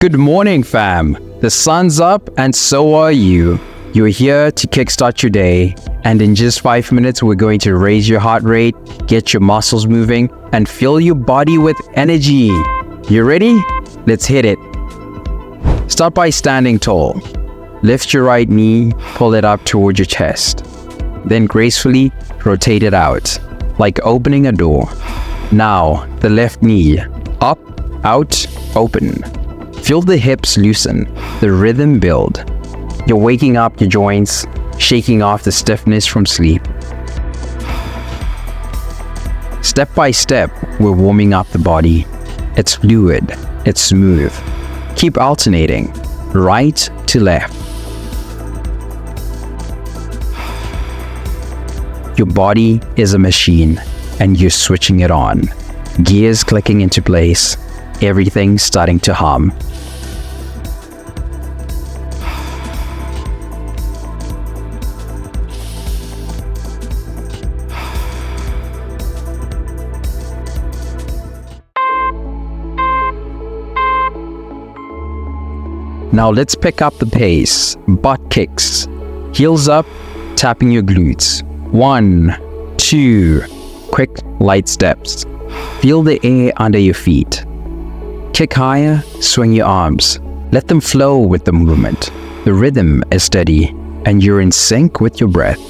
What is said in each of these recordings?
Good morning, fam. The sun's up and so are you. You're here to kickstart your day, and in just 5 minutes, we're going to raise your heart rate, get your muscles moving, and fill your body with energy. You ready? Let's hit it. Start by standing tall. Lift your right knee, pull it up towards your chest. Then gracefully rotate it out, like opening a door. Now, the left knee, up, out, open. Feel the hips loosen, the rhythm build. You're waking up your joints, shaking off the stiffness from sleep. Step by step, we're warming up the body. It's fluid, it's smooth. Keep alternating, right to left. Your body is a machine, and you're switching it on. Gears clicking into place, everything starting to hum. Now let's pick up the pace. Butt kicks. Heels up, tapping your glutes. 1, 2. Quick, light steps. Feel the air under your feet. Kick higher, swing your arms. Let them flow with the movement. The rhythm is steady, and you're in sync with your breath.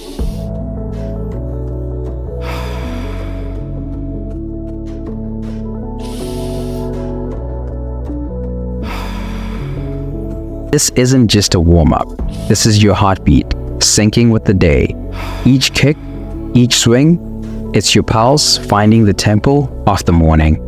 This isn't just a warm-up. This is your heartbeat, syncing with the day. Each kick, each swing, it's your pulse finding the tempo of the morning.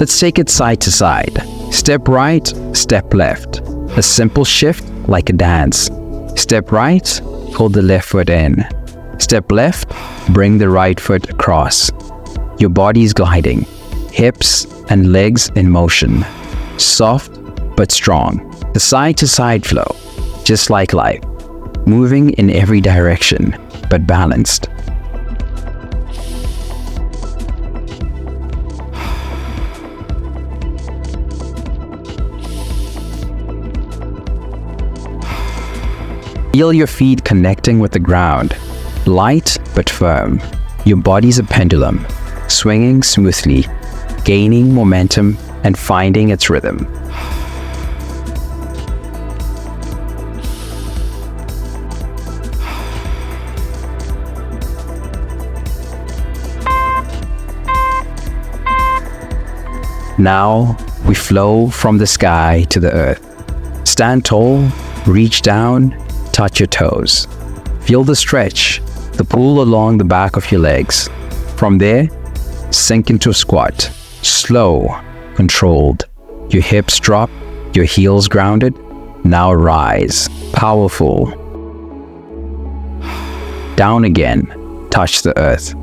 Let's take it side to side. Step right, step left. A simple shift like a dance. Step right, pull the left foot in. Step left, bring the right foot across. Your body's gliding, hips and legs in motion. Soft but strong. The side to side flow, just like life. Moving in every direction, but balanced. Feel your feet connecting with the ground, light but firm. Your body's a pendulum, swinging smoothly, gaining momentum and finding its rhythm. Now we flow from the sky to the earth. Stand tall, reach down, touch your toes. Feel the stretch, the pull along the back of your legs. From there, sink into a squat. Slow, controlled. Your hips drop, your heels grounded. Now rise, powerful. Down again, touch the earth.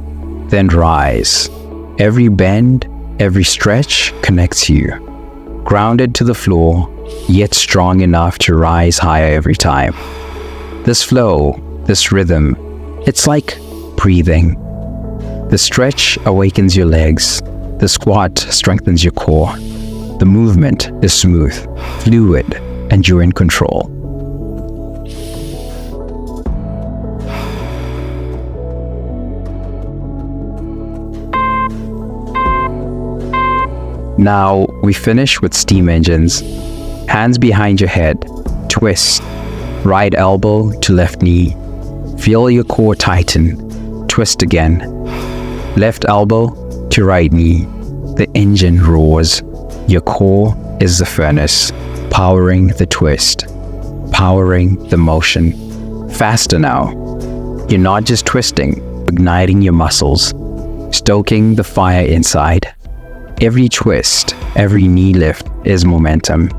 Then rise. Every bend, every stretch connects you. Grounded to the floor, yet strong enough to rise higher every time. This flow, this rhythm, it's like breathing. The stretch awakens your legs. The squat strengthens your core. The movement is smooth, fluid, and you're in control. Now we finish with steam engines. Hands behind your head, twist. Right elbow to left knee. Feel your core tighten. Twist again. Left elbow to right knee. The engine roars. Your core is the furnace, powering the twist, powering the motion. Faster now. You're not just twisting, igniting your muscles, stoking the fire inside. Every twist, every knee lift is momentum.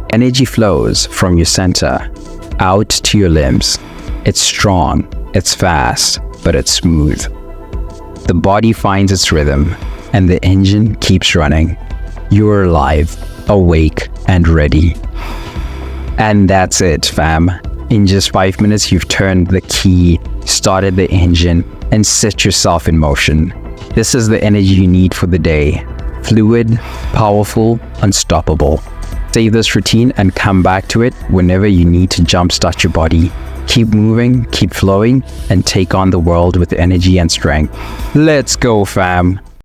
Energy flows from your center out to your limbs. It's strong, it's fast, but it's smooth. The body finds its rhythm, and the engine keeps running. You're alive, awake, and ready. And that's it, fam. In just 5 minutes, you've turned the key, started the engine, and set yourself in motion. This is the energy you need for the day. Fluid, powerful, unstoppable. Save this routine and come back to it whenever you need to jumpstart your body. Keep moving, keep flowing, and take on the world with energy and strength. Let's go, fam.